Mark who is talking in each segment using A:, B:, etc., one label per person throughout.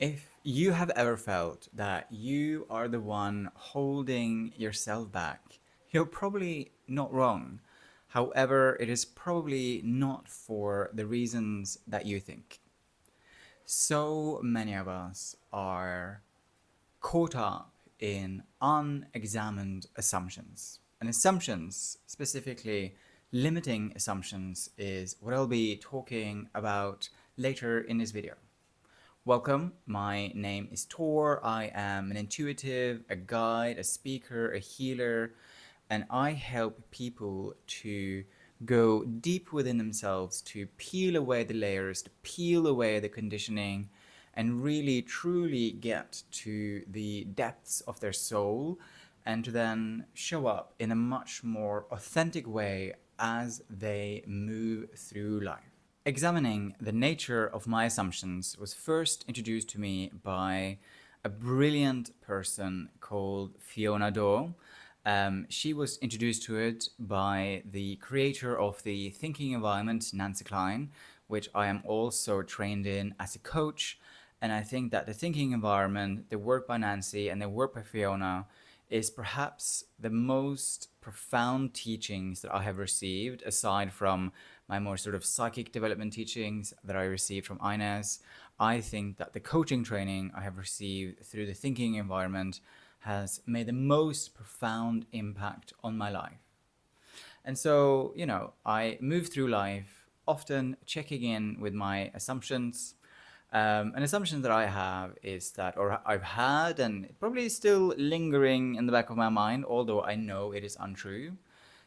A: If you have ever felt that you are the one holding yourself back, you're probably not wrong. However, it is probably not for the reasons that you think. So many of us are caught up in unexamined assumptions. And assumptions, specifically limiting assumptions, is what I'll be talking about later in this video. Welcome, my name is Tor. I am an intuitive, a guide, a speaker, a healer, and I help people to go deep within themselves, to peel away the layers, to peel away the conditioning, and really truly get to the depths of their soul, and to then show up in a much more authentic way as they move through life. Examining the nature of my assumptions was first introduced to me by a brilliant person called Fiona Doyle. She was introduced to it by the creator of the thinking environment, Nancy Klein, which I am also trained in as a coach. And I think that the thinking environment, the work by Nancy and the work by Fiona, is perhaps the most profound teachings that I have received, aside from my more sort of psychic development teachings that I received from Inez. I think that the coaching training I have received through the thinking environment has made the most profound impact on my life. And so, I move through life often checking in with my assumptions. An assumption that I have is that, or I've had, and it probably is still lingering in the back of my mind, although I know it is untrue.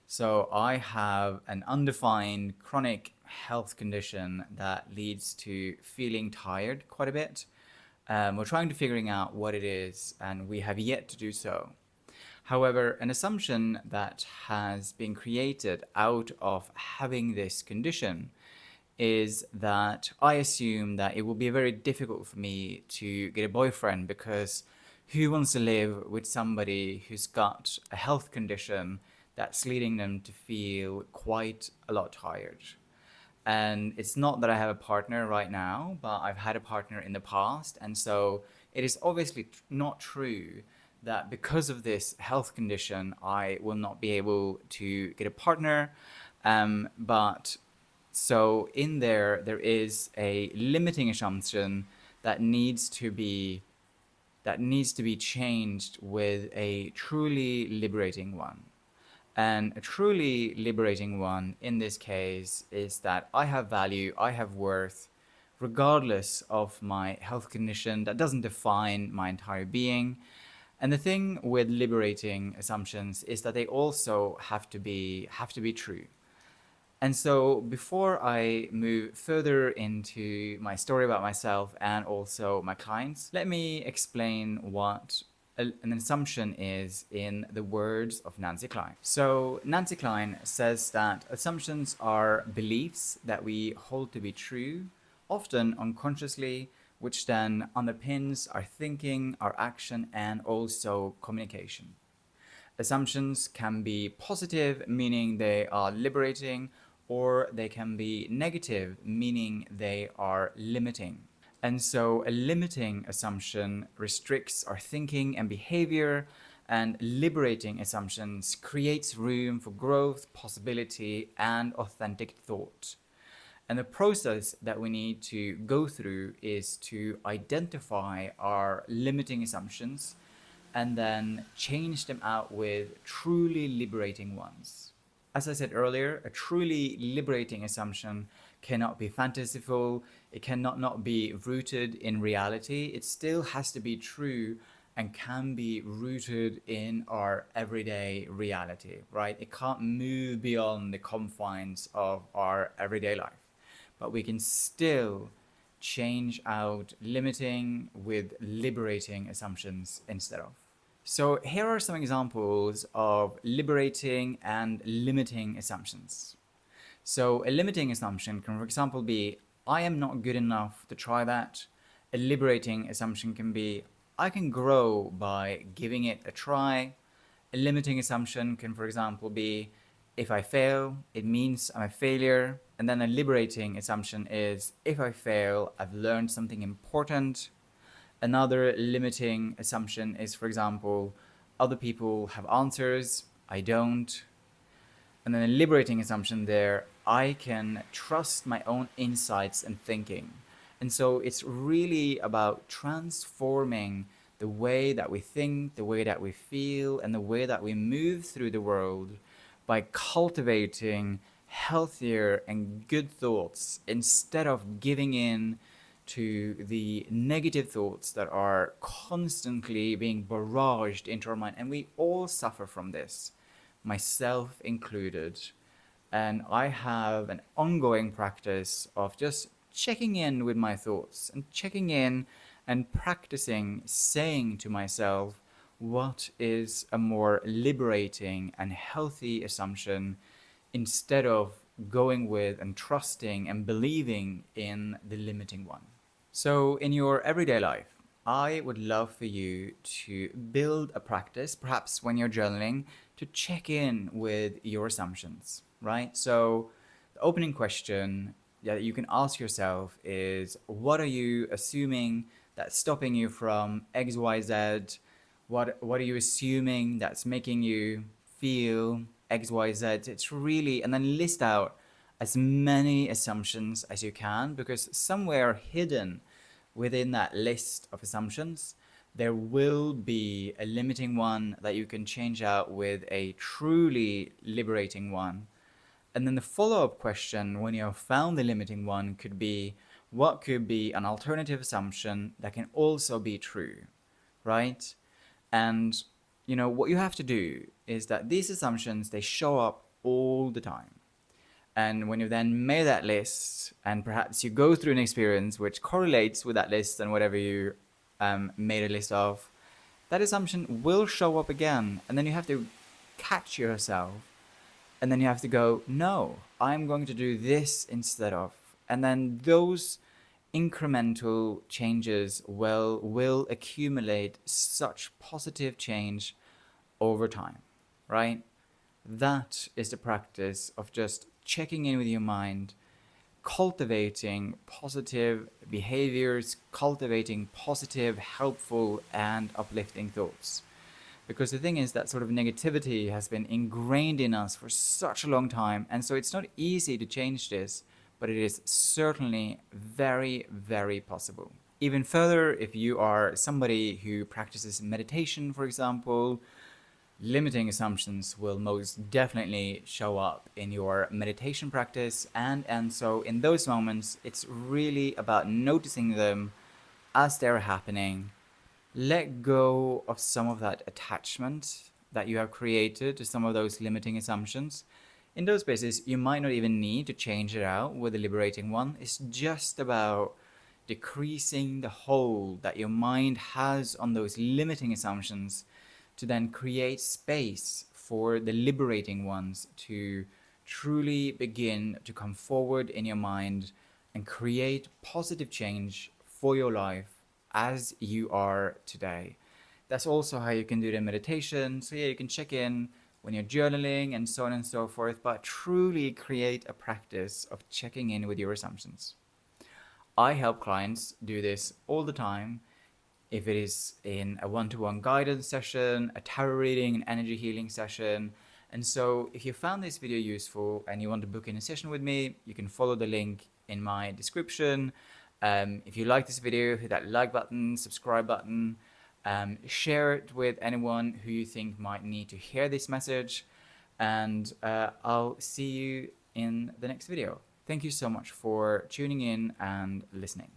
A: So I have an undefined chronic health condition that leads to feeling tired quite a bit. We're trying to figuring out what it is, and we have yet to do so. However, an assumption that has been created out of having this condition is that I assume that it will be very difficult for me to get a boyfriend, because who wants to live with somebody who's got a health condition that's leading them to feel quite a lot tired? And it's not that I have a partner right now, but I've had a partner in the past. And so it is obviously not true that because of this health condition, I will not be able to get a partner. But so in there is a limiting assumption that needs to be changed with a truly liberating one. And a truly liberating one in this case is that I have value, I have worth, regardless of my health condition. That doesn't define my entire being. And the thing with liberating assumptions is that they also have to be true. And so before I move further into my story about myself and also my clients, let me explain what an assumption is in the words of Nancy Klein. So Nancy Klein says that assumptions are beliefs that we hold to be true, often unconsciously, which then underpins our thinking, our action, and also communication. Assumptions can be positive, meaning they are liberating, or they can be negative, meaning they are limiting. And so a limiting assumption restricts our thinking and behavior, and liberating assumptions creates room for growth, possibility, and authentic thought. And the process that we need to go through is to identify our limiting assumptions and then change them out with truly liberating ones. As I said earlier, a truly liberating assumption cannot be fanciful, it cannot not be rooted in reality. It still has to be true and can be rooted in our everyday reality, right? It can't move beyond the confines of our everyday life. But we can still change out limiting with liberating assumptions instead of. So here are some examples of liberating and limiting assumptions. So a limiting assumption can, for example, be, I am not good enough to try that. A liberating assumption can be, I can grow by giving it a try. A limiting assumption can, for example, be, if I fail, it means I'm a failure. And then a liberating assumption is, if I fail, I've learned something important. Another limiting assumption is, for example, other people have answers, I don't. And then a liberating assumption there, I can trust my own insights and thinking. And so it's really about transforming the way that we think, the way that we feel, and the way that we move through the world by cultivating healthier and good thoughts instead of giving in to the negative thoughts that are constantly being barraged into our mind. And we all suffer from this, myself included. And I have an ongoing practice of just checking in with my thoughts and checking in and practicing saying to myself what is a more liberating and healthy assumption instead of going with and trusting and believing in the limiting one. So, in your everyday life, I would love for you to build a practice, perhaps when you're journaling, to check in with your assumptions, right? So, the opening question that you can ask yourself is, what are you assuming that's stopping you from XYZ? What are you assuming that's making you feel XYZ? It's really, and then list out as many assumptions as you can, because somewhere hidden within that list of assumptions, there will be a limiting one that you can change out with a truly liberating one. And then the follow up question, when you have found the limiting one, could be, what could be an alternative assumption that can also be true, right? And what you have to do is that these assumptions, they show up all the time. And when you then made that list, and perhaps you go through an experience which correlates with that list and whatever you made a list of, that assumption will show up again. And then you have to catch yourself. And then you have to go, no, I'm going to do this instead of. And then those incremental changes will accumulate such positive change over time, right? That is the practice of just checking in with your mind, cultivating positive behaviors, cultivating positive, helpful, and uplifting thoughts. Because the thing is that sort of negativity has been ingrained in us for such a long time, and so it's not easy to change this, but it is certainly very, very possible. Even further, if you are somebody who practices meditation, for example, limiting assumptions will most definitely show up in your meditation practice, and so in those moments it's really about noticing them as they're happening. Let go of some of that attachment that you have created to some of those limiting assumptions. In those spaces, you might not even need to change it out with a liberating one. It's just about decreasing the hold that your mind has on those limiting assumptions to then create space for the liberating ones to truly begin to come forward in your mind and create positive change for your life as you are today. That's also how you can do the meditation. So yeah, you can check in when you're journaling and so on and so forth, but truly create a practice of checking in with your assumptions. I help clients do this all the time, if it is in a one-to-one guidance session, a tarot reading, an energy healing session. And so if you found this video useful and you want to book in a session with me, you can follow the link in my description. If you like this video, hit that like button, subscribe button, share it with anyone who you think might need to hear this message. And I'll see you in the next video. Thank you so much for tuning in and listening.